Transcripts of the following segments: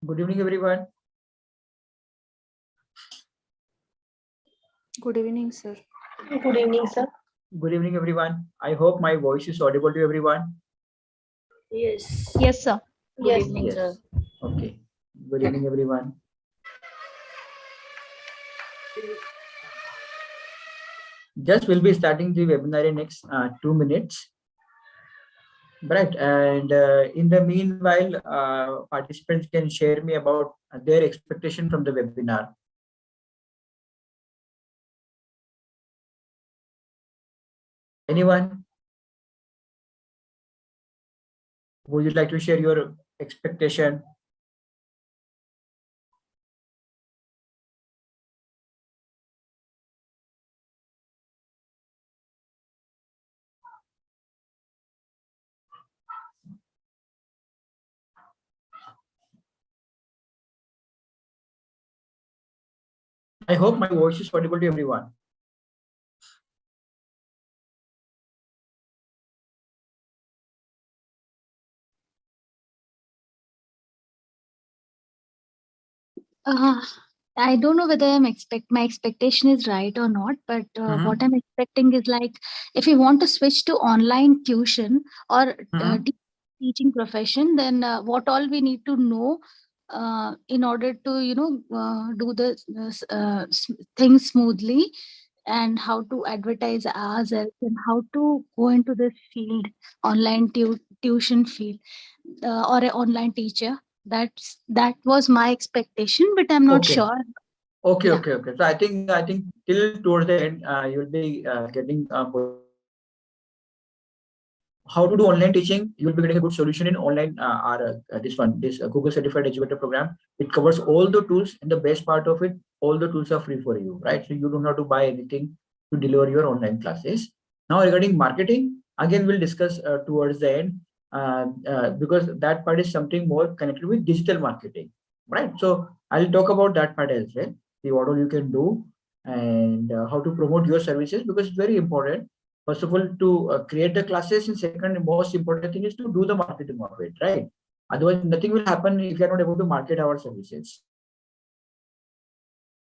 Good evening, everyone. Good evening, sir. Good evening, sir. Good evening, everyone. I hope my voice is audible to everyone. Yes. Yes, sir. Yes. Good evening, sir. Okay. Good evening, everyone. Just will be starting the webinar in next 2 minutes. Right. And in the meanwhile, participants can share me about their expectation from the webinar. Anyone? Would you like to share your expectation? I hope my voice is audible to everyone. I don't know whether my expectation is right or not, but what I'm expecting is like if we want to switch to online tuition or teaching profession, then what all we need to know in order to do the things smoothly, and how to advertise ourselves and how to go into this field, online tuition field, or an online teacher. That was my expectation, but I'm not sure. Okay, Yeah. okay. So I think till towards the end, you'll be getting how to do online teaching. You'll be getting a good solution in online this Google Certified Educator program. It covers all the tools, and the best part of it, all the tools are free for you, right? So you don't have to buy anything to deliver your online classes. Now regarding marketing, again we'll discuss towards the end because that part is something more connected with digital marketing, right? So I'll talk about that part as well. See what all you can do and how to promote your services, because it's very important. First of all, to create the classes, and second, most important thing is to do the marketing of it, right? Otherwise, nothing will happen if you're not able to market our services.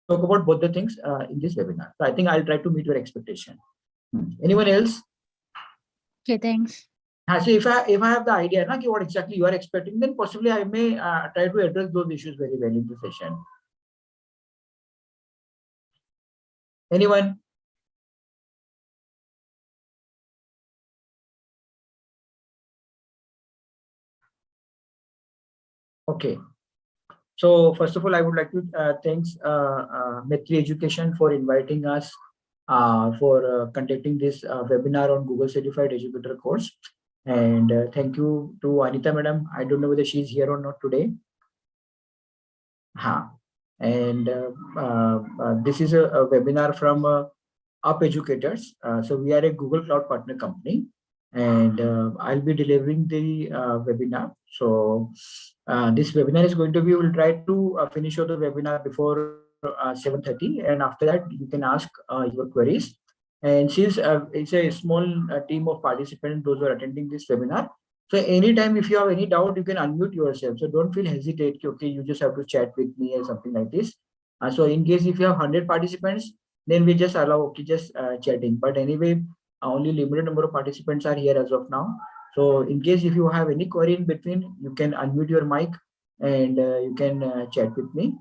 Talk about both the things in this webinar. So I think I'll try to meet your expectation. Anyone else? Okay, thanks. So if I have the idea na, what exactly you are expecting, then possibly I may try to address those issues very well in the session. Anyone? Okay. So first of all, I would like to thanks Metri Education for inviting us for conducting this webinar on Google Certified Educator course. And thank you to Anita Madam. I don't know whether she's here or not today. And this is a webinar from Up Educators. So we are a Google Cloud partner company, and I'll be delivering the webinar. So this webinar is going to be, we'll try to finish out the webinar before 7:30, and after that you can ask your queries. And since it's a small team of participants, those who are attending this webinar, so anytime if you have any doubt, you can unmute yourself. So don't feel hesitate. Okay, you just have to chat with me or something like this. So in case if you have 100 participants, then we just allow just chatting. But anyway, only limited number of participants are here as of now. So in case if you have any query in between, you can unmute your mic and you can chat with me.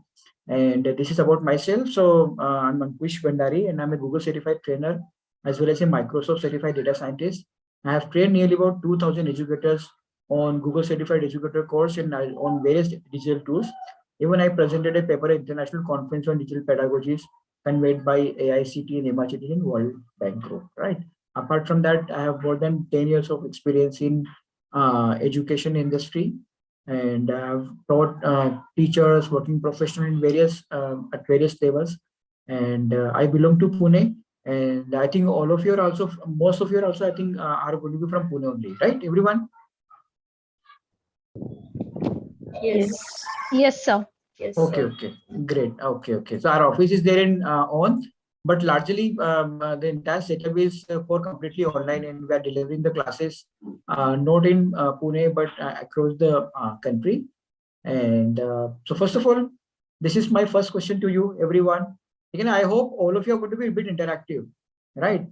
And this is about myself. So I'm Ankush Bandari, and I'm a Google certified trainer as well as a Microsoft certified data scientist. I have trained nearly about 2,000 educators on Google Certified Educator course and on various digital tools. Even I presented a paper at International Conference on Digital Pedagogies conveyed by AICT and MIT in World Bank Group, right? Apart from that, I have more than 10 years of experience in education industry, and I have taught teachers, working professionals in various at various levels. And I belong to Pune, and I think all of you are also, most of you are also, I think, are going to be from Pune only, right? Everyone? Yes. Yes, sir. Yes. Okay, Sir. okay, great. Okay. So our office is there in on, but largely the entire setup is for completely online, and we are delivering the classes not in Pune but across the country. And so first of all, this is my first question to you, everyone. Again, I hope all of you are going to be a bit interactive, right?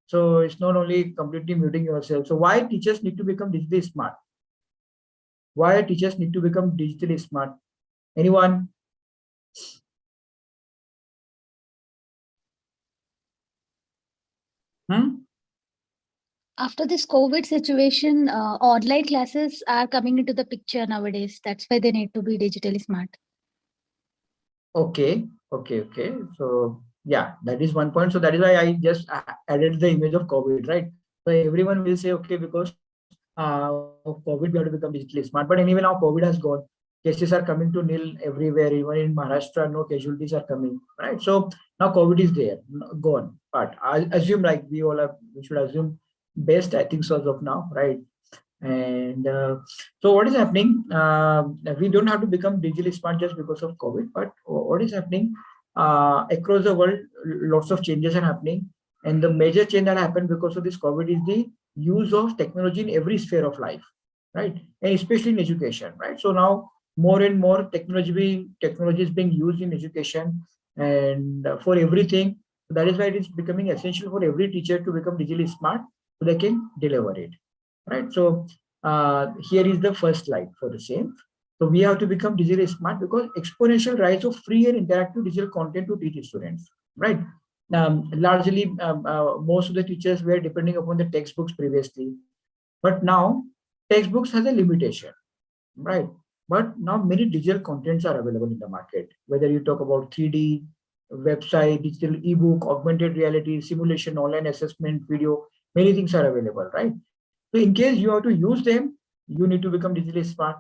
So it's not only completely muting yourself. So why teachers need to become digitally smart? Why teachers need to become digitally smart? Anyone? After this COVID situation, online classes are coming into the picture nowadays. That's why they need to be digitally smart. Okay. So yeah, that is one point. So that is why I just added the image of COVID, right? So everyone will say, okay, because of COVID, we have to become digitally smart. But anyway, now COVID has gone. Cases are coming to nil everywhere. Even in Maharashtra, no casualties are coming, right? So now COVID is there, gone. But I assume, like we should assume best, I think, so as of now, right? And so what is happening? We don't have to become digitally smart just because of COVID, but what is happening across the world? Lots of changes are happening, and the major change that happened because of this COVID is the use of technology in every sphere of life, right? And especially in education, right? So now more and more technology is being used in education and for everything. So that is why it is becoming essential for every teacher to become digitally smart so they can deliver it, right? So here is the first slide for the same. So we have to become digitally smart because exponential rise of free and interactive digital content to teach students, right? Largely, most of the teachers were depending upon the textbooks previously, but now textbooks has a limitation, right? But now many digital contents are available in the market, whether you talk about 3D, website, digital ebook, augmented reality, simulation, online assessment, video, many things are available, right? So in case you have to use them, you need to become digitally smart.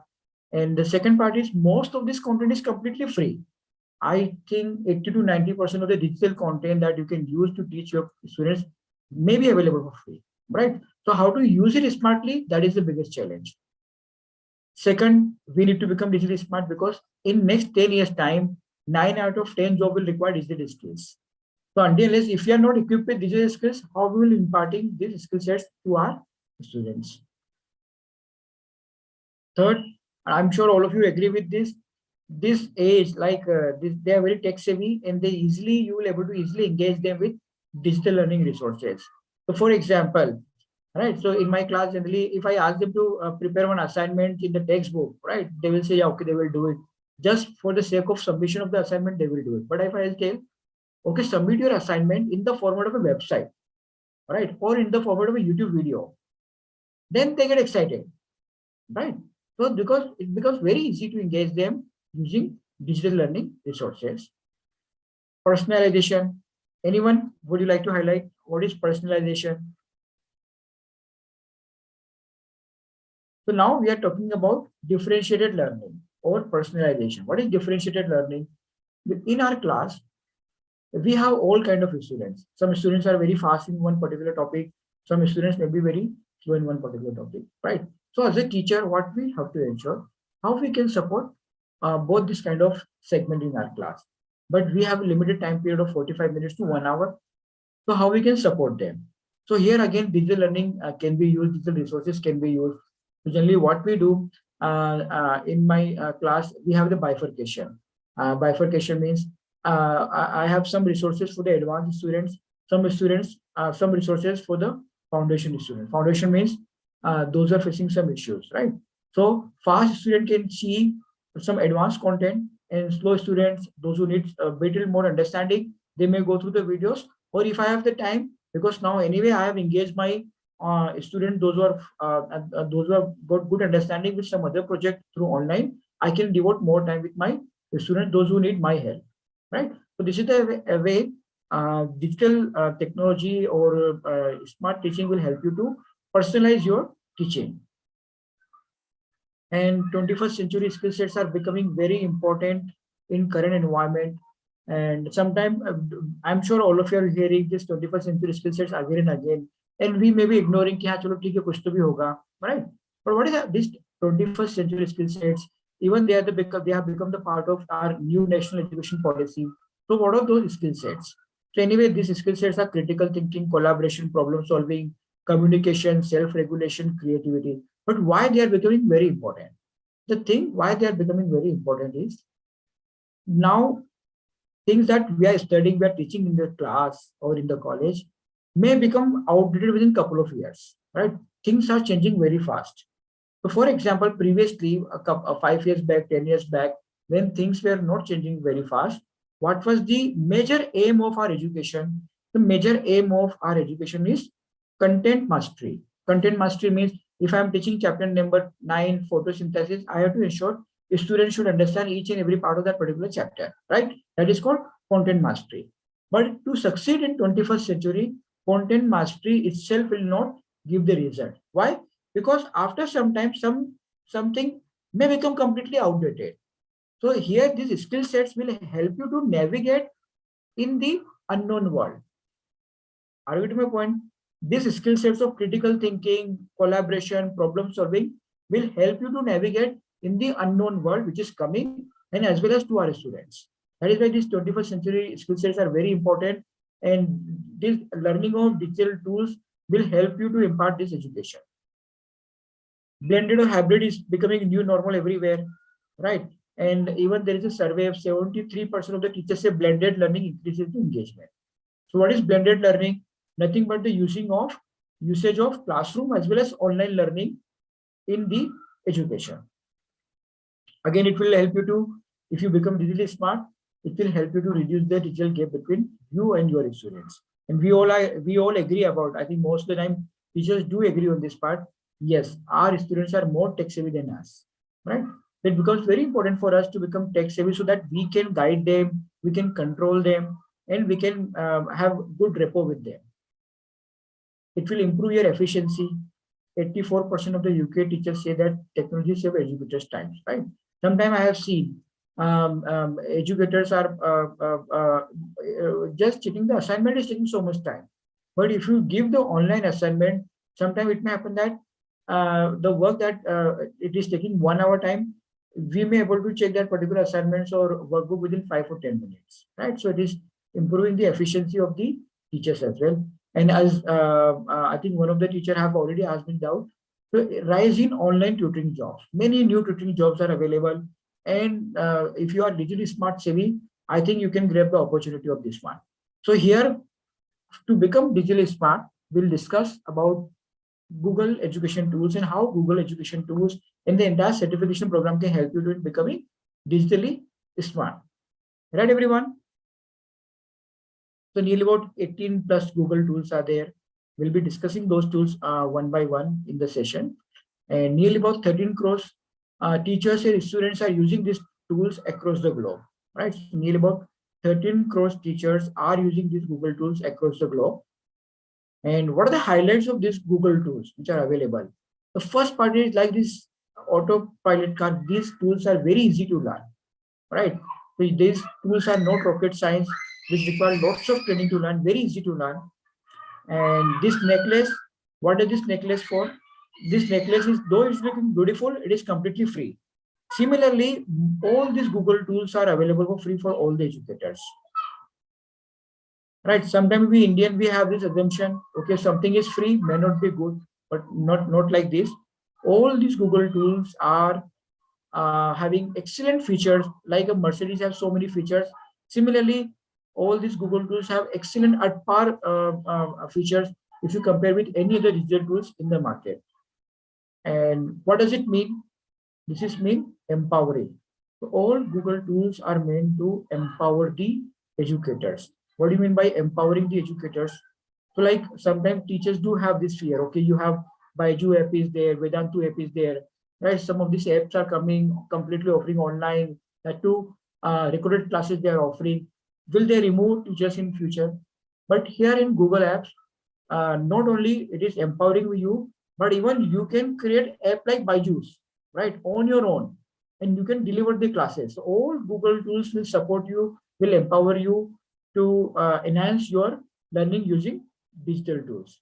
And the second part is most of this content is completely free. I think 80 to 90% of the digital content that you can use to teach your students may be available for free, right? So how to use it smartly, that is the biggest challenge. Second, we need to become digitally smart because in next 10 years time, 9 out of 10 job will require digital skills. So until unless if you are not equipped with digital skills, how we will imparting these skill sets to our students? Third, I'm sure all of you agree with this. This age, they are very tech savvy, and you will able to easily engage them with digital learning resources. So, for example, right. So in my class, generally, if I ask them to prepare one assignment in the textbook, right, they will say, yeah, okay, they will do it. Just for the sake of submission of the assignment, they will do it. But if I tell, okay, submit your assignment in the format of a website, right, or in the format of a YouTube video, then they get excited, right? So because it becomes very easy to engage them using digital learning resources. Personalization. Anyone would you like to highlight what is personalization? So now we are talking about differentiated learning or personalization. What is differentiated learning? In our class, we have all kind of students. Some students are very fast in one particular topic. Some students may be very slow in one particular topic, right? So as a teacher, what we have to ensure, how we can support both this kind of segment in our class. But we have a limited time period of 45 minutes to 1 hour. So how we can support them? So here again, digital learning can be used, digital resources can be used. So generally what we do in my class, we have the bifurcation. Bifurcation means I have some resources for the advanced students, some resources for the foundation students. Foundation means those are facing some issues, right? So fast student can see some advanced content, and slow students, those who need a bit more understanding, they may go through the videos. Or if I have the time, because now anyway I have engaged my student, those who have got good understanding with some other project through online, I can devote more time with my student, those who need my help, right? So this is a way digital technology or smart teaching will help you to personalize your teaching. And 21st century skill sets are becoming very important in current environment. And sometimes I'm sure all of you are hearing this 21st century skill sets again and again, and we may be ignoring कि हाँ चलो ठीक है कुछ तो भी होगा, right? But what is that? This 21st century skill sets, even they have become the part of our new national education policy. So what are those skill sets? So anyway, these skill sets are critical thinking, collaboration, problem solving, communication, self-regulation, creativity. But why they are becoming very important? the thing why they are becoming very important is now things that we are studying, we are teaching in the class or in the college may become outdated within a couple of years, right? Things are changing very fast. So for example, previously, 5 years back, 10 years back, when things were not changing very fast, what was the major aim of our education? The major aim of our education is content mastery. Content mastery means if I'm teaching chapter number 9, photosynthesis, I have to ensure a student should understand each and every part of that particular chapter, right? That is called content mastery. But to succeed in 21st century, content mastery itself will not give the result. Why? Because after some time, something may become completely outdated. So here, these skill sets will help you to navigate in the unknown world. Are you getting my point? These skill sets of critical thinking, collaboration, problem solving will help you to navigate in the unknown world which is coming, and as well as to our students. That is why these 21st century skill sets are very important, and this learning of digital tools will help you to impart this education. Blended or hybrid is becoming new normal everywhere, right? And even there is a survey of 73% of the teachers say blended learning increases the engagement. So what is blended learning? Nothing but the usage of classroom as well as online learning in the education. Again, it will help you to, if you become digitally smart, it will help you to reduce the digital gap between you and your students. And we all agree about, I think most of the time teachers do agree on this part. Yes, our students are more tech savvy than us, right? It becomes very important for us to become tech savvy so that we can guide them, we can control them, and we can have good rapport with them. It will improve your efficiency. 84% of the UK teachers say that technology save educators' time, right? Sometimes I have seen educators are just checking the assignment is taking so much time. But if you give the online assignment, sometimes it may happen that the work that it is taking 1 hour time, we may able to check that particular assignments or workbook within 5 or 10 minutes, right? So it is improving the efficiency of the teachers as well. And as I think one of the teacher have already asked me doubt, so rise in online tutoring jobs. Many new tutoring jobs are available. And if you are digitally smart savvy, I think you can grab the opportunity of this one. So here, to become digitally smart, we'll discuss about Google education tools and how Google education tools and the entire certification program can help you to becoming digitally smart. Right, everyone? So nearly about 18 plus Google tools are there. We'll be discussing those tools one by one in the session. And nearly about 13 crores teachers and students are using these tools across the globe, right? So nearly about 13 crores teachers are using these Google tools across the globe. And what are the highlights of these Google tools which are available? The first part is like this autopilot car. These tools are very easy to learn, right? So these tools are not rocket science, which require lots of training to learn, very easy to learn. And this necklace, what is this necklace for? This necklace is, though it's looking beautiful, it is completely free. Similarly, all these Google tools are available for free for all the educators. Right? Sometimes we Indian, we have this assumption, okay, something is free, may not be good, but not like this. All these Google tools are having excellent features, like a Mercedes have so many features. Similarly, all these Google tools have excellent at par features if you compare with any other digital tools in the market. And what does it mean? This is mean empowering. So all Google tools are meant to empower the educators. What do you mean by empowering the educators? So like sometimes teachers do have this fear. Okay, you have Baiju app is there, Vedantu app is there, right? Some of these apps are coming completely offering online. That too, recorded classes they are offering. Will they remove teachers in future? But here in Google Apps, not only it is empowering you, but even you can create app like Baiju's, right, on your own, and you can deliver the classes. So all Google tools will support you, will empower you to enhance your learning using digital tools.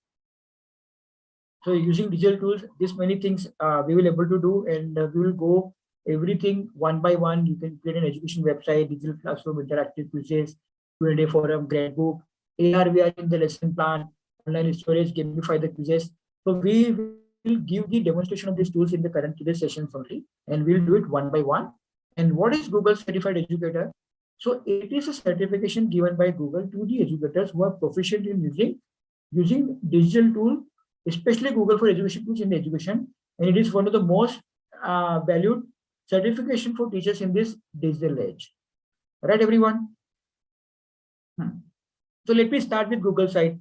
So using digital tools, this many things we will able to do, and we will go everything one by one. You can create an education website, digital classroom, interactive quizzes, Q&A forum, gradebook, AR, VR in the lesson plan, online storage, gamify the quizzes. So we will will give the demonstration of these tools in the current today's sessions only, and we'll do it one by one. And what is Google Certified Educator? So it is a certification given by Google to the educators who are proficient in using digital tool, especially Google for Education tools in the education. And it is one of the most valued certification for teachers in this digital age. Right, everyone? So let me start with Google site.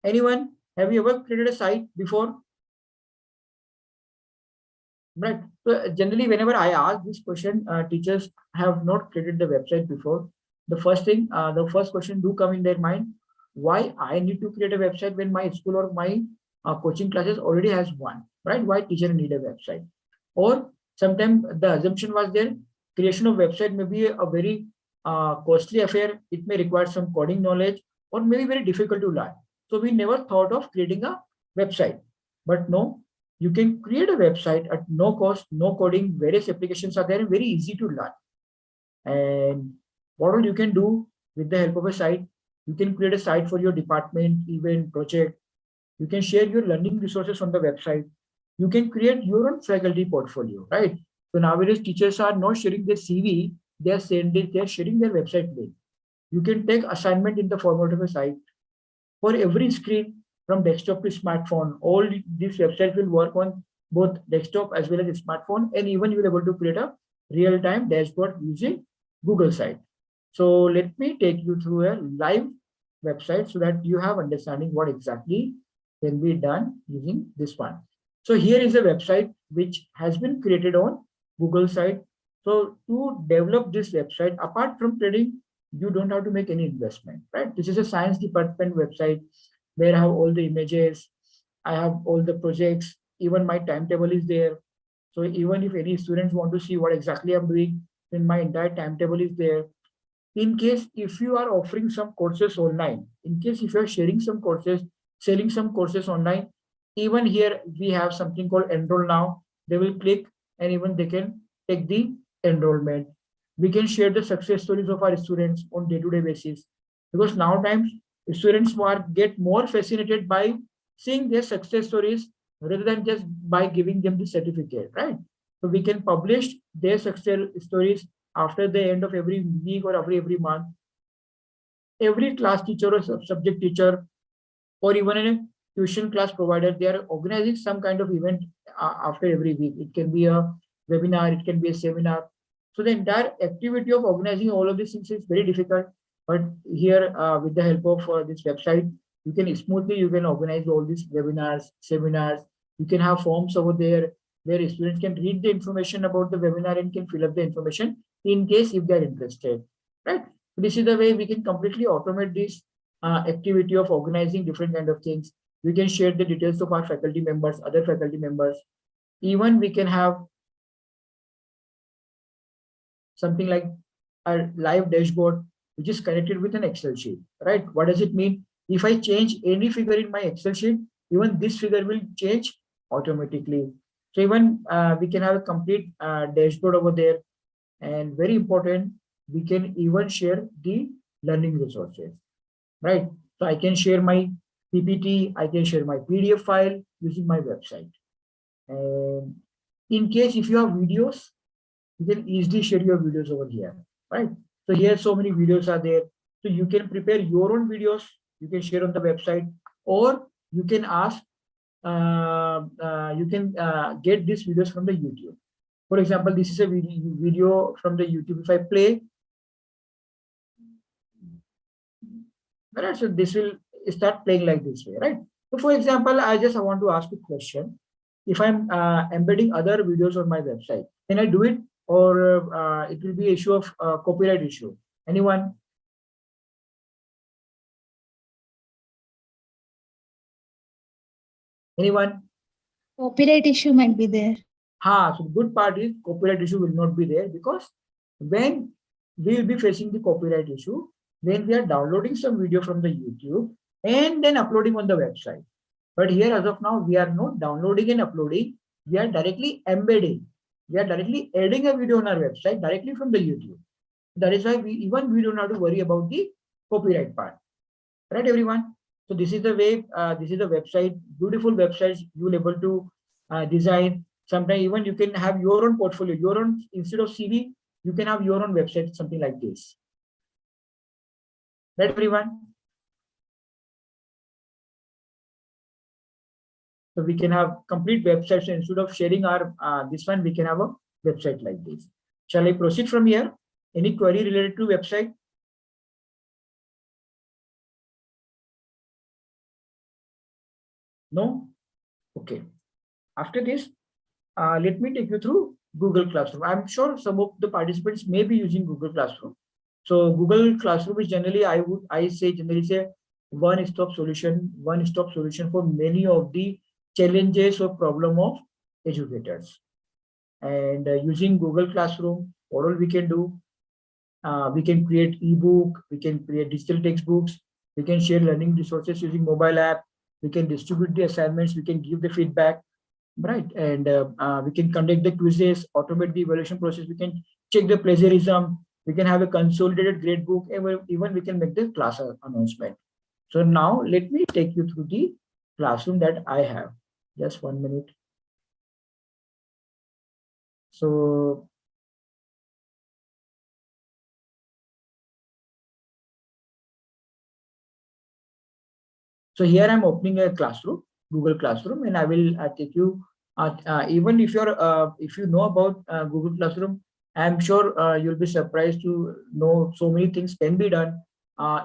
Anyone, have you ever created a site before? Right. So generally, whenever I ask this question, teachers have not created the website before. The first question do come in their mind: why I need to create a website when my school or my coaching classes already has one, right? Why teacher need a website? Or sometimes the assumption was there: creation of website may be a very costly affair. It may require some coding knowledge, or maybe very difficult to learn. So we never thought of creating a website. But no, you can create a website at no cost, no coding. Various applications are there and very easy to learn. And what all you can do with the help of a site? You can create a site for your department, event, project. You can share your learning resources on the website. You can create your own faculty portfolio, right? So nowadays teachers are not sharing their CV, they are sharing their website link. You can take assignment in the format of a site. For every screen, from desktop to smartphone, all these websites will work on both desktop as well as smartphone, and even you will be able to create a real-time dashboard using Google site. So let me take you through a live website so that you have understanding what exactly can be done using this one. So here is a website which has been created on Google site. So to develop this website, apart from trading, you don't have to make any investment, right? This is a science department website where I have all the images, I have all the projects, even my timetable is there. So even if any students want to see what exactly I'm doing, then my entire timetable is there. In case if you are offering some courses online, in case if you are sharing some courses, selling some courses online, even here we have something called enroll now. They will click and even they can take the enrollment. We can share the success stories of our students on day-to-day basis, because nowadays students get more fascinated by seeing their success stories rather than just by giving them the certificate, right? So we can publish their success stories after the end of every week or every month. Every class teacher or subject teacher or even a tuition class provider, they are organizing some kind of event after every week. It can be a webinar, it can be a seminar. So the entire activity of organizing all of these things is very difficult. But here, with the help of this website, you can organize all these webinars, seminars. You can have forms over there where students can read the information about the webinar and can fill up the information in case if they're interested, right? This is the way we can completely automate this activity of organizing different kind of things. We can share the details of our faculty members, other faculty members. Even we can have something like a live dashboard, which is connected with an Excel sheet, right? What does it mean? If I change any figure in my Excel sheet, even this figure will change automatically. So even we can have a complete dashboard over there. And very important, we can even share the learning resources, right? So I can share my PPT, I can share my PDF file using my website. And in case if you have videos, you can easily share your videos over here, right? So here so many videos are there. So you can prepare your own videos, you can share on the website, or you can ask, you can get these videos from the YouTube. For example, this is a video from the YouTube. If I play, right, so this will start playing like this way, right? So for example, I want to ask a question. If I'm embedding other videos on my website, can I do it, or it will be issue of copyright issue? Anyone? Anyone? Copyright issue might be there. So the good part is copyright issue will not be there, because when we will be facing the copyright issue, when we are downloading some video from the YouTube and then uploading on the website. But here as of now, we are not downloading and uploading. We are directly embedding. We are directly adding a video on our website directly from the YouTube. That is why we don't have to worry about the copyright part. Right, everyone? So this is the way, this is the website, beautiful websites you will able to design. Sometimes even you can have your own portfolio, your own, instead of CV, you can have your own website, something like this. Right, everyone? So we can have complete websites. So instead of sharing our this one, we can have a website like this. Shall I proceed from here? Any query related to website? No? Okay. After this, let me take you through Google Classroom. I'm sure some of the participants may be using Google Classroom. So Google Classroom is generally, I say generally say one-stop solution for many of the challenges or problem of educators. And using Google Classroom, what all we can do, we can create ebook, we can create digital textbooks, we can share learning resources using mobile app, we can distribute the assignments, we can give the feedback, right? And we can conduct the quizzes, automate the evaluation process, we can check the plagiarism, we can have a consolidated grade book, even we can make the class announcement. So now let me take you through the classroom that I have. Just 1 minute. So here I'm opening a classroom, Google Classroom, and I will take you. Even if if you know about Google Classroom, I'm sure you'll be surprised to know so many things can be done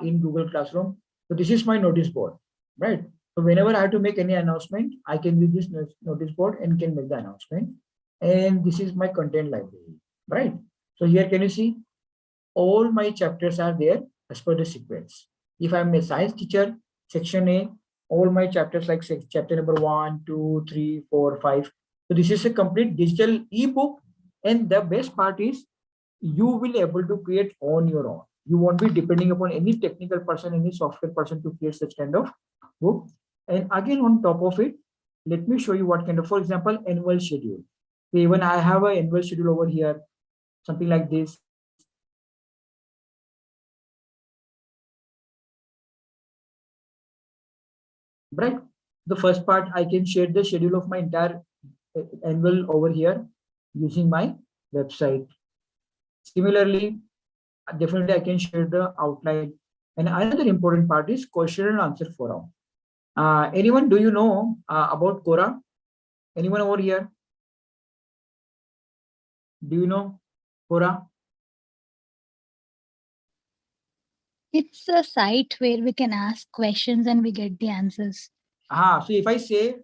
in Google Classroom. So this is my notice board, right? So whenever I have to make any announcement, I can use this notice board and can make the announcement. And this is my content library, right? So here can you see all my chapters are there as per the sequence. If I'm a science teacher, section A, all my chapters like chapter number 1, 2, 3, 4, 5. So this is a complete digital ebook. And the best part is you will able to create on your own. You won't be depending upon any technical person, any software person to create such kind of book. And again, on top of it, let me show you what kind of, for example, annual schedule. So even I have an annual schedule over here, something like this. Right, the first part, I can share the schedule of my entire annual over here using my website. Similarly, definitely I can share the outline. And another important part is question and answer forum. Anyone, do you know about Quora? Anyone over here? Do you know Quora? It's a site where we can ask questions and we get the answers. So if I say,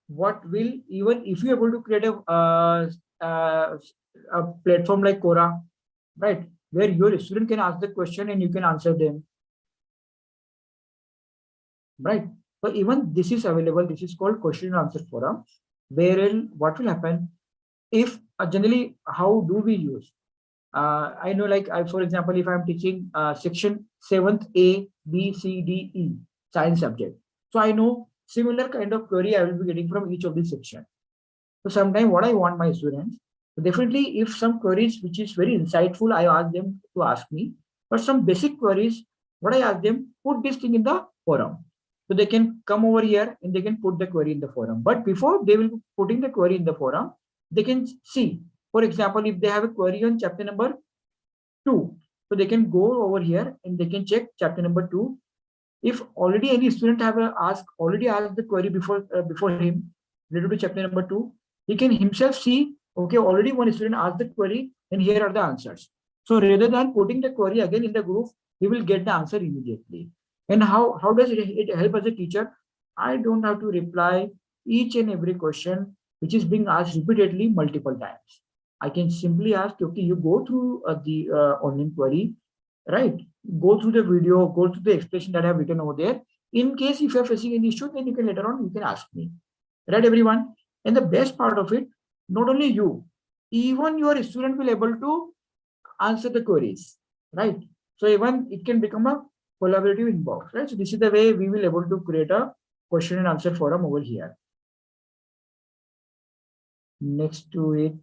what will, even if you're able to create a platform like Quora, right, where your student can ask the question and you can answer them, right? So even this is available. This is called question and answer forum, wherein what will happen if generally how do we use? I know, like for example, if I'm teaching section 7th A, B, C, D, E science subject, so I know similar kind of query I will be getting from each of these section. So sometimes what I want my students, definitely if some queries which is very insightful, I ask them to ask me, but some basic queries, what I ask them, put this thing in the forum. So they can come over here and they can put the query in the forum. But before they will putting the query in the forum, they can see, for example, if they have a query on chapter number 2, so they can go over here and they can check chapter number 2. If already any student have already asked the query before him related to chapter number 2, he can himself see, okay, already one student asked the query and here are the answers. So rather than putting the query again in the group, he will get the answer immediately. And how does it help as a teacher? I don't have to reply each and every question which is being asked repeatedly multiple times. I can simply ask, okay, you go through the online query, right? Go through the video, go through the expression that I have written over there. In case if you're facing any issue, then you can later on, you can ask me. Right, everyone? And the best part of it, not only you, even your student will able to answer the queries, right? So even it can become a collaborative inbox, right? So this is the way we will able to create a question and answer forum over here. Next to it,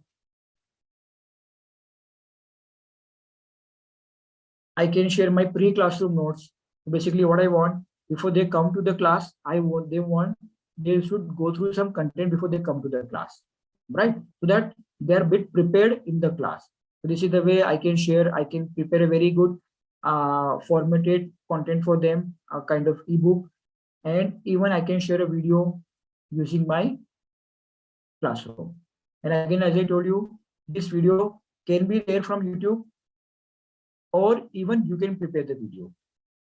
I can share my pre-classroom notes. Basically, what I want before they come to the class, they want they should go through some content before they come to the class, right? So that they are a bit prepared in the class. So this is the way I can share. I can prepare a very good formatted content for them, a kind of ebook, and even I can share a video using my classroom. And again, as I told you, this video can be there from YouTube, or even you can prepare the video.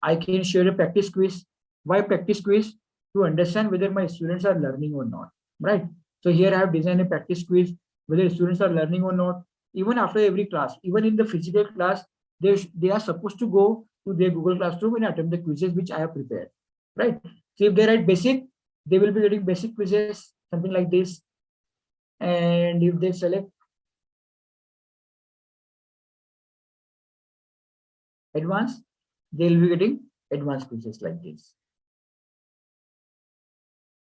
I can share a practice quiz. Why practice quiz? To understand whether my students are learning or not, right? So here I have designed a practice quiz, whether students are learning or not. Even after every class, even in the physical class, they are supposed to go to their Google Classroom and attempt the quizzes which I have prepared, right? So if they write basic, they will be getting basic quizzes, something like this. And if they select advanced, they will be getting advanced quizzes like this.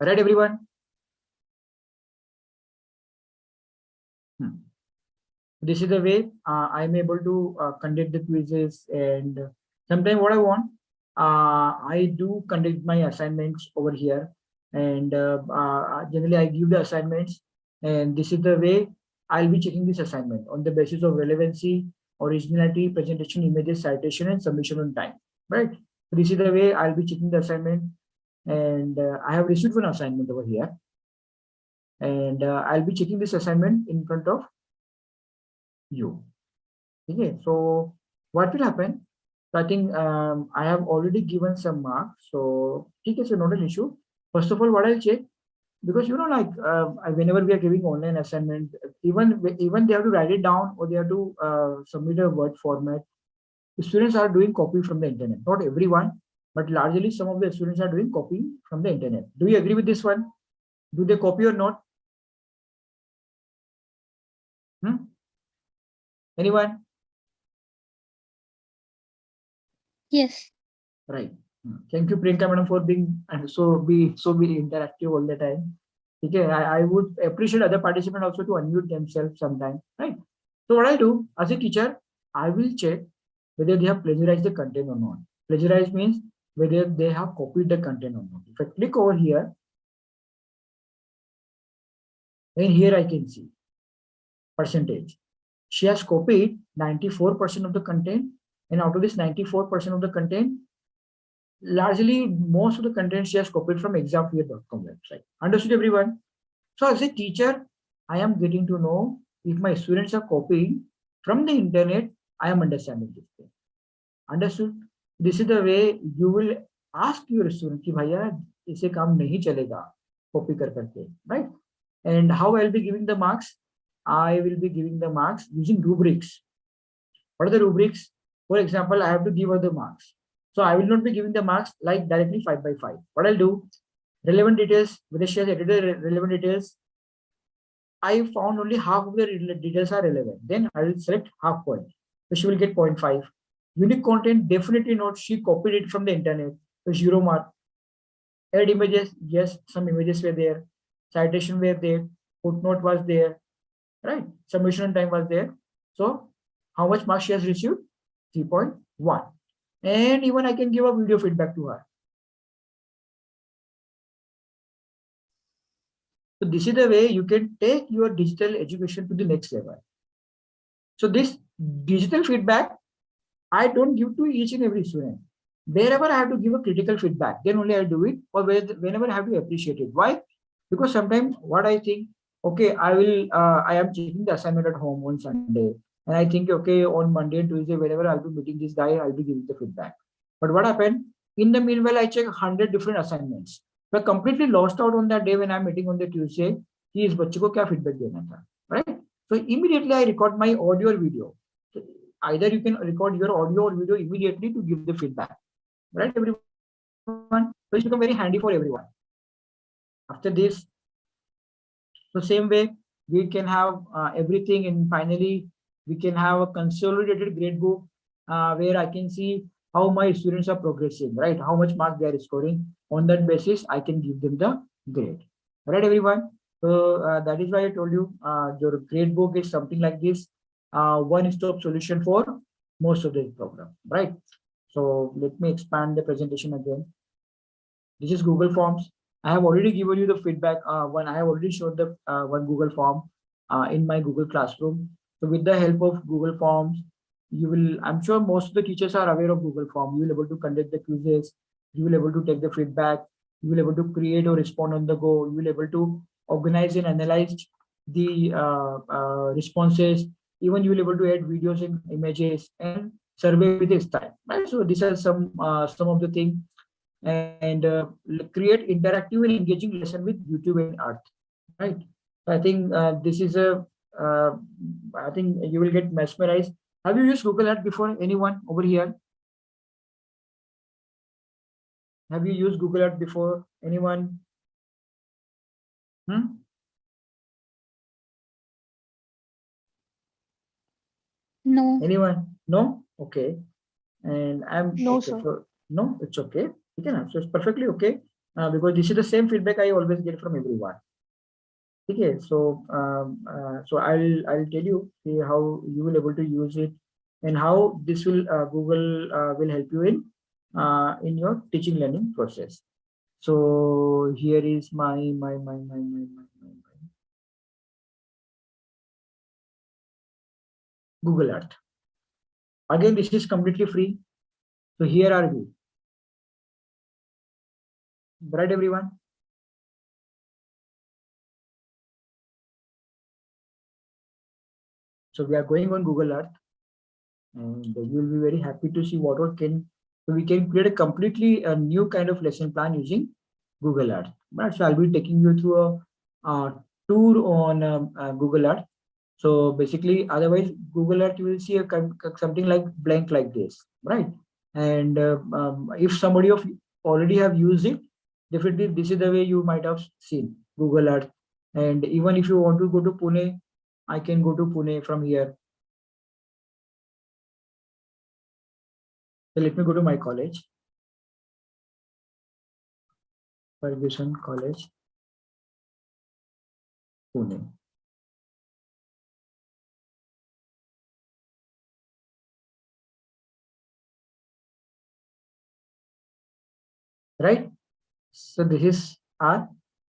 All right, everyone. This is the way I'm able to conduct the quizzes. And sometimes what I want, I do conduct my assignments over here. And generally I give the assignments, and this is the way I'll be checking this assignment on the basis of relevancy, originality, presentation, images, citation, and submission on time, right? So this is the way I'll be checking the assignment. And I have received one assignment over here, and I'll be checking this assignment in front of you. Okay, so what will happen? So I think I have already given some marks. So okay, so not an issue. First of all, what I'll check, because like whenever we are giving online assignment, even they have to write it down, or they have to submit a Word format. The students are doing copy from the internet. Not everyone, but largely some of the students are doing copy from the internet. Do you agree with this one? Do they copy or not? Anyone? Yes. Right. Thank you, Priyanka madam, for being so be interactive all the time. Okay, I would appreciate other participants also to unmute themselves sometime. Right. So what I'll do as a teacher, I will check whether they have plagiarized the content or not. Plagiarize means whether they have copied the content or not. If I click over here, then here I can see percentage. She has copied 94% of the content, and out of this 94% of the content, largely most of the content she has copied from examfear.com website. Understood, everyone? So as a teacher, I am getting to know if my students are copying from the internet. I am understanding this thing. Understood? This is the way you will ask your student कि भैया इसे काम नहीं चलेगा copy कर करके, right? And how I'll be giving the marks? I will be giving the marks using rubrics. What are the rubrics? For example, I have to give her the marks. So I will not be giving the marks like directly 5 by 5. What I'll do, relevant details, whether she has edited relevant details, I found only half of the details are relevant. Then I will select half point. So she will get 0.5. Unique content, definitely not. She copied it from the internet. So 0 mark. Add images, yes, some images were there. Citation were there. Footnote was there. Right? Submission time was there. So how much marks she has received? 3.1. And even I can give a video feedback to her. So this is the way you can take your digital education to the next level. So this digital feedback, I don't give to each and every student. Wherever I have to give a critical feedback, then only I do it, or whenever I have to appreciate it. Why? Because sometimes what I think, okay, I am checking the assignment at home on Sunday. And I think, okay, on Monday and Tuesday, whenever I'll be meeting this guy, I'll be giving the feedback. But what happened? In the meanwhile, I check 100 different assignments. So I completely lost out on that day when I'm meeting on the Tuesday. कि इस बच्चे को क्या feedback देना था, right? So immediately I record my audio or video. So either you can record your audio or video immediately to give the feedback, right, everyone? So it's become very handy for everyone. After this, the same way we can have everything, and finally we can have a consolidated grade book where I can see how my students are progressing, right? How much mark they are scoring. On that basis, I can give them the grade. Right, everyone? So that is why I told you your grade book is something like this, one-stop solution for most of the program, right? So let me expand the presentation again. This is Google Forms. I have already given you the feedback. One I have already showed the one Google form in my Google Classroom. So with the help of Google Forms, you will. I'm sure most of the teachers are aware of Google Form. You will able to conduct the quizzes. You will able to take the feedback. You will able to create or respond on the go. You will able to organize and analyze the responses. Even you will able to add videos and images and survey with this time. Right? So these are some of the things, and create interactive and engaging lesson with YouTube and Earth. Right. I think this is a. I think you will get mesmerized. Have you used Google Earth before? Anyone over here? Have you used Google Earth before? Anyone? Hmm? No. Anyone? No? Okay. And I'm No, okay. sir. So no, it's okay. You can answer. It's perfectly okay. Because this is the same feedback I always get from everyone. Okay, so so I'll tell you how you will able to use it and how this will Google will help you in your teaching learning process. So here is my Google Earth. Again, this is completely free. So here are we. Right, everyone? So we are going on Google Earth, and you will be very happy to see what can. So we can create a completely new kind of lesson plan using Google Earth. Right, so I'll be taking you through a tour on Google Earth. So basically, otherwise Google Earth you will see something like blank like this, right? And if somebody of already have used it, definitely this is the way you might have seen Google Earth. And even if you want to go to Pune, I can go to Pune from here. So let me go to my college, Ferguson College, Pune. Right? So this is R,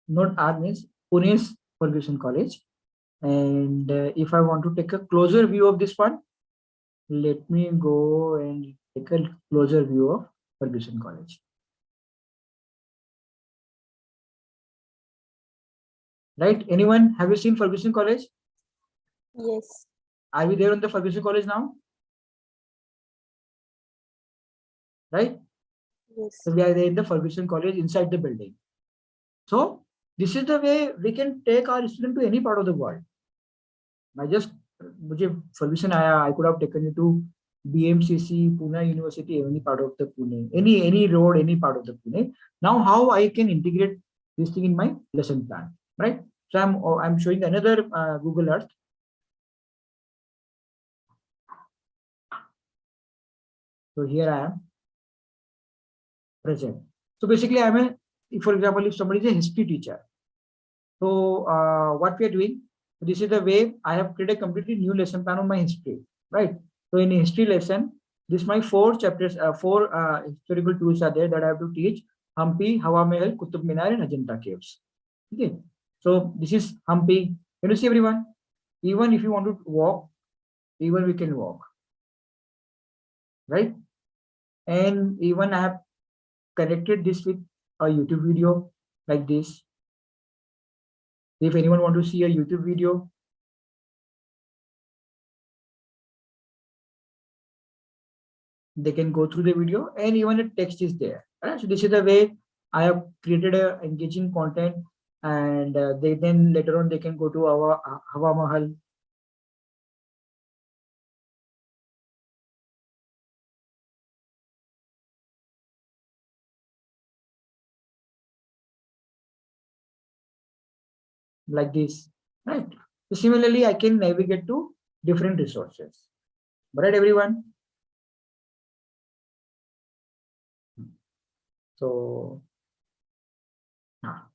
not R means Pune's Ferguson College. And if I want to take a closer view of this one, let me go and take a closer view of Ferguson College. Right? Anyone? Have you seen Ferguson College? Yes. Are we there on the Ferguson College now? Right? Yes. So we are there in the Ferguson College inside the building. So this is the way we can take our student to any part of the world. I just मुझे Ferguson आया, I could have taken you to BMCC, Pune University, any part of the Pune, any road, any part of the Pune. Now, how I can integrate this thing in my lesson plan, right? So I'm showing another Google Earth. So here I am present. So basically, I'm a, for example, if somebody is a history teacher, so what we are doing, this is the way I have created a completely new lesson plan on my history, right? So in a history lesson, this my four chapters, four historical tools are there that I have to teach: Hampi, Hawa Mahal, Qutub Minar, and Ajanta caves. Okay, so this is Hampi. Can you see everyone? Even if you want to walk, even we can walk, right? And even I have connected this with a YouTube video like this. If anyone want to see a YouTube video, they can go through the video, and even a text is there. Right? So this is the way I have created a engaging content, and they then later on they can go to our Hawa Mahal. Like this, right? So similarly, I can navigate to different resources. Right, everyone? So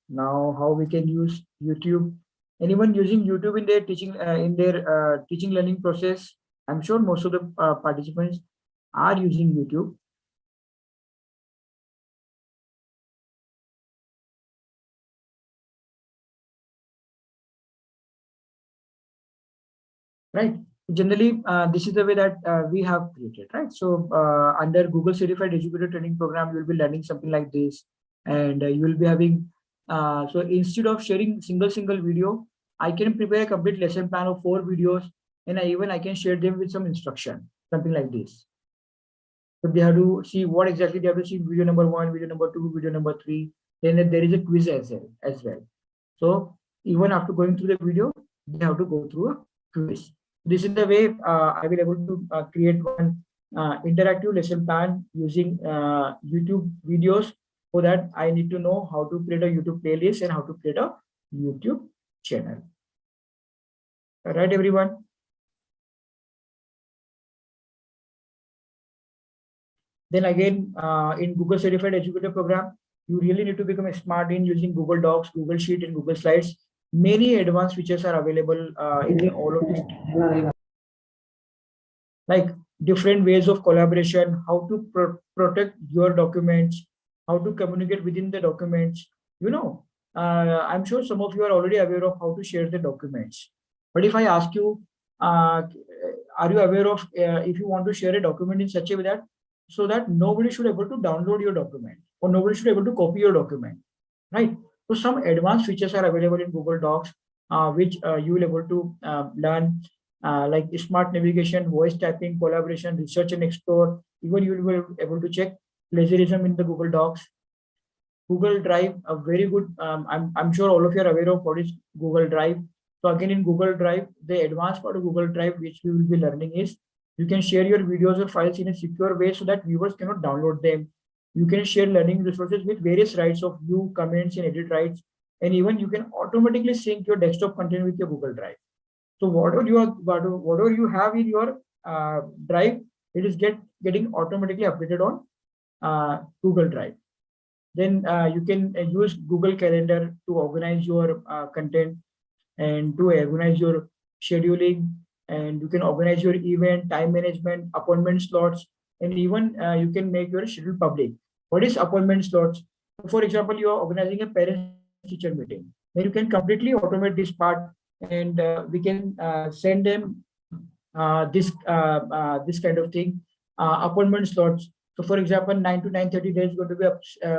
now how we can use YouTube? Anyone using YouTube in their teaching learning process? I'm sure most of the participants are using YouTube. right? Generally, this is the way that we have created, right? So under Google Certified Educator Training Program, you will be learning something like this, and you will be having. So instead of sharing single video, I can prepare a complete lesson plan of 4 videos, and I can share them with some instruction, something like this. So they have to see what exactly they have to see video number 1, video number 2, video number 3. Then there is a quiz as well. So even after going through the video, they have to go through a quiz. This is the way I will able to create one interactive lesson plan using YouTube videos. For that, I need to know how to create a YouTube playlist and how to create a YouTube channel. All right, everyone. Then again, in Google Certified Educator Program, you really need to become smart in using Google Docs, Google Sheet, and Google Slides. Many advanced features are available in all of these, like different ways of collaboration, how to protect your documents, how to communicate within the documents. I'm sure some of you are already aware of how to share the documents. But if I ask you, are you aware of if you want to share a document in such a way that so that nobody should able to download your document or nobody should able to copy your document, right? So some advanced features are available in Google Docs, which you will able to learn, like smart navigation, voice typing, collaboration, research and explore. Even you will be able to check plagiarism in the Google Docs. Google Drive, a very good. I'm sure all of you are aware of what is Google Drive. So again, in Google Drive, the advanced part of Google Drive, which we will be learning, is you can share your videos or files in a secure way so that viewers cannot download them. You can share learning resources with various rights of view, comments, and edit rights. And even you can automatically sync your desktop content with your Google Drive. So whatever you have in your Drive, it is getting automatically updated on Google Drive. Then you can use Google Calendar to organize your content and to organize your scheduling, and you can organize your event, time management, appointment slots, and even you can make your schedule public. What is appointment slots? For example, you are organizing a parent-teacher meeting. Then you can completely automate this part, and we can send them this kind of thing, appointment slots. So for example, 9 to 9:30 there is going to be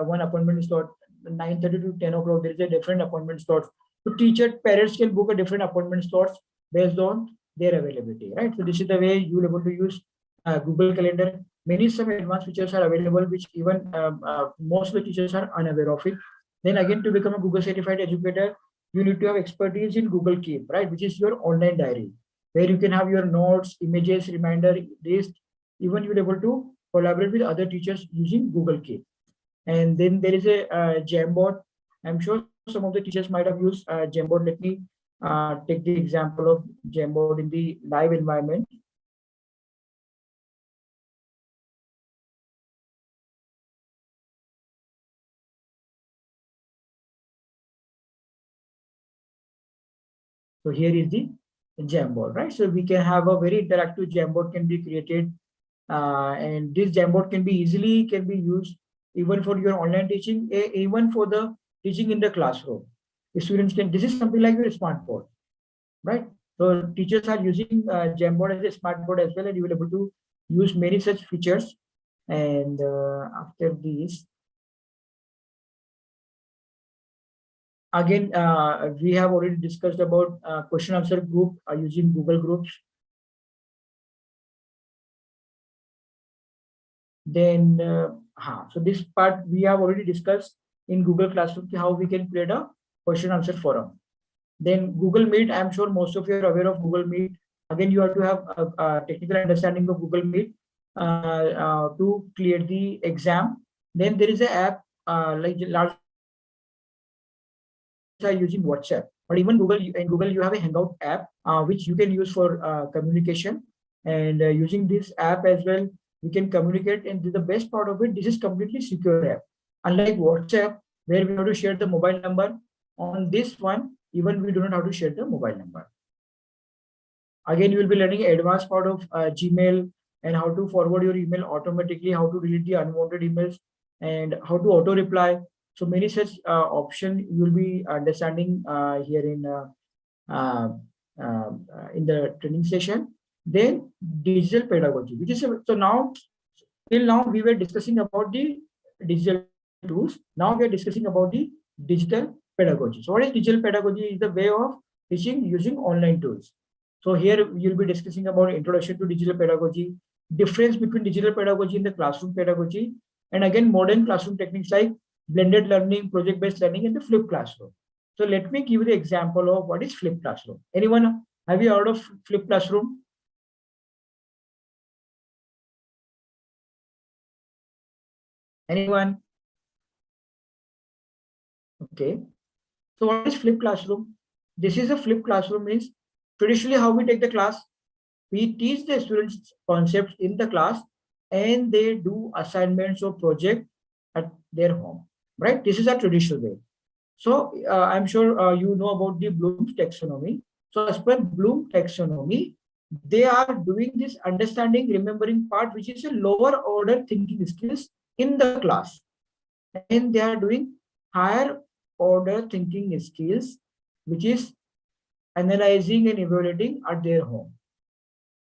one appointment slot. 9:30 to 10 o'clock there is a different appointment slot. So teacher parents can book a different appointment slots based on their availability, right? So this is the way you will able to use Google Calendar. Many some advanced features are available which even most of the teachers are unaware of it. Then again, to become a Google certified educator, you need to have expertise in Google Keep, right? Which is your online diary, where you can have your notes, images, reminder list. Even you're able to collaborate with other teachers using Google Keep. And then there is a Jamboard. I'm sure some of the teachers might have used Jamboard. Let me take the example of Jamboard in the live environment. So here is the Jamboard, right? So we can have a very interactive Jamboard can be created, and this Jamboard can be used even for your online teaching, even for the teaching in the classroom. The students can. This is something like your smart board, right? So teachers are using Jamboard as a smart board as well, and you will be able to use many such features. And after this, again, we have already discussed about question answer group using Google Groups. Then, so this part we have already discussed in Google Classroom, how we can create a question answer forum. Then Google Meet, I'm sure most of you are aware of Google Meet. Again, you have to have a technical understanding of Google Meet to clear the exam. Then there is an app like large are using WhatsApp, but even Google you have a Hangout app which you can use for communication. And using this app as well, you can communicate. And the best part of it, this is completely secure app. Unlike WhatsApp, where we have to share the mobile number, on this one, even we do not have to share the mobile number. Again, you will be learning advanced part of Gmail and how to forward your email automatically, how to delete the unwanted emails, and how to auto reply. So many such option you will be understanding here in in the training session. Then digital pedagogy, which is so now till now we were discussing about the digital tools. Now we are discussing about the digital pedagogy. So what is digital pedagogy? Is the way of teaching using online tools. So here you'll be discussing about introduction to digital pedagogy, difference between digital pedagogy and the classroom pedagogy, and again modern classroom techniques like blended learning, project-based learning, and the flipped classroom. So let me give you the example of what is flipped classroom. Anyone have you heard of flipped classroom? Anyone? Okay. So what is flipped classroom? This is a flipped classroom means traditionally how we take the class, we teach the students concepts in the class and they do assignments or project at their home, right? This is a traditional way. So I'm sure you know about the Bloom's taxonomy. So as per Bloom taxonomy, they are doing this understanding, remembering part, which is a lower order thinking skills in the class. And they are doing higher order thinking skills, which is analyzing and evaluating at their home.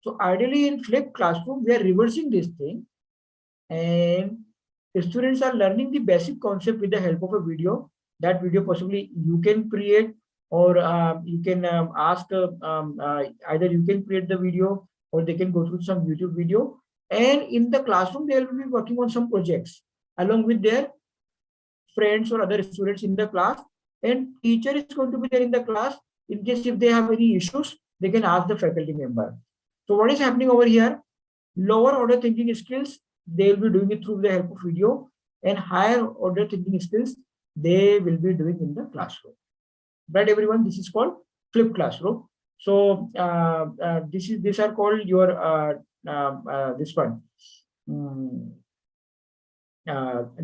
So ideally in flipped classroom, we are reversing this thing and the students are learning the basic concept with the help of a video. That video possibly you can create or you can ask either you can create the video or they can go through some YouTube video. And in the classroom, they will be working on some projects along with their friends or other students in the class, and teacher is going to be there in the class. In case if they have any issues, they can ask the faculty member. So what is happening over here? Lower order thinking skills, they will be doing it through the help of video, and higher order thinking skills, they will be doing in the classroom. Right, everyone? This is called flipped classroom. So these are called your this one.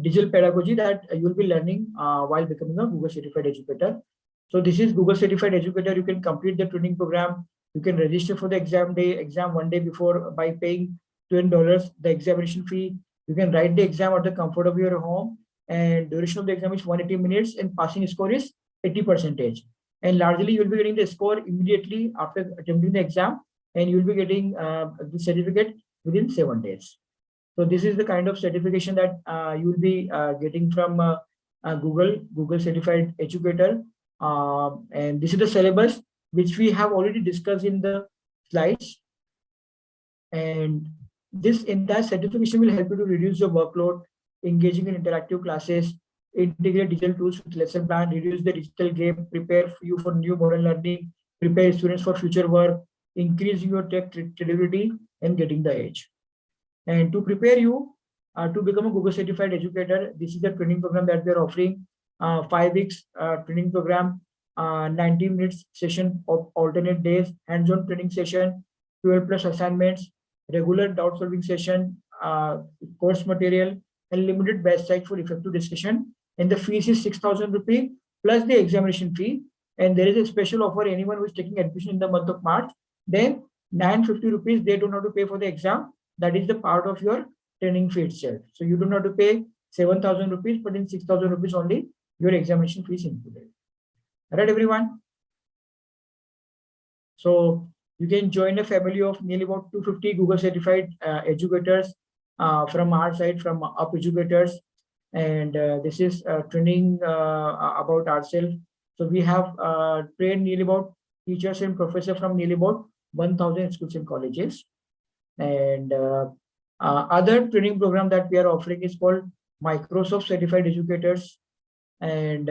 Digital pedagogy that you will be learning while becoming a Google certified educator. So this is Google certified educator. You can complete the training program. You can register for the exam one day before by paying $20, the examination fee. You can write the exam at the comfort of your home, and duration of the exam is 180 minutes and passing score is 80%. And largely you'll be getting the score immediately after attempting the exam, and you'll be getting the certificate within 7 days. So this is the kind of certification that you will be getting from Google Certified Educator. And this is the syllabus which we have already discussed in the slides. And this entire certification will help you to reduce your workload, engaging in interactive classes, integrate digital tools with lesson plan, reduce the digital gap, prepare you for new modern learning, prepare students for future work, increase your tech credibility, and getting the edge. And to prepare you to become a Google certified educator, this is the training program that we are offering. 5 weeks training program, 90 minutes session of alternate days, hands-on training session, 12 plus assignments, regular doubt solving session, course material, and limited batch size for effective discussion. And the fees is 6,000 rupees plus the examination fee. And there is a special offer anyone who is taking admission in the month of March. Then 950 rupees they don't have to pay for the exam. That is the part of your training fee itself. So you do not have to pay 7,000 rupees, but in 6,000 rupees only your examination fees included. Right, everyone? So you can join a family of nearly about 250 Google certified educators from our side, from Up Educators. And this is training about ourselves. So we have trained nearly about teachers and professors from nearly about 1,000 schools and colleges. And other training program that we are offering is called Microsoft Certified Educators and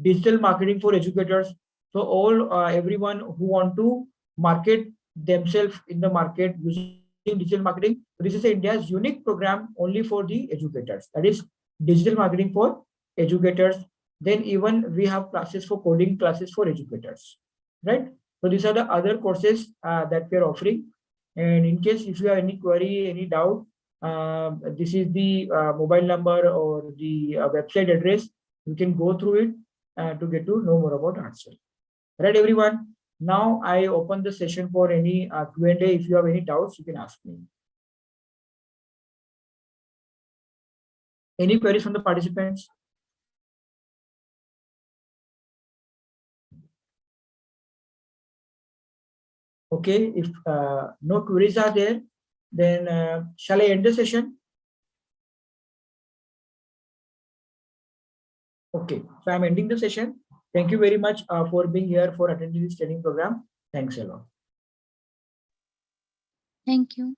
digital marketing for educators. So all everyone who want to market themselves in the market using digital marketing. This is India's unique program only for the educators. That is digital marketing for educators. Then even we have classes for coding classes for educators, right? So these are the other courses that we are offering. And in case if you have any query, any doubt, this is the mobile number or the website address. You can go through it to get to know more about ourselves. Right, everyone? Now I open the session for any Q&A. If you have any doubts, you can ask me. Any queries from the participants? Okay, if no queries are there, then shall I end the session? Okay, so I'm ending the session. Thank you very much for being here, for attending this training program. Thanks a lot. Thank you.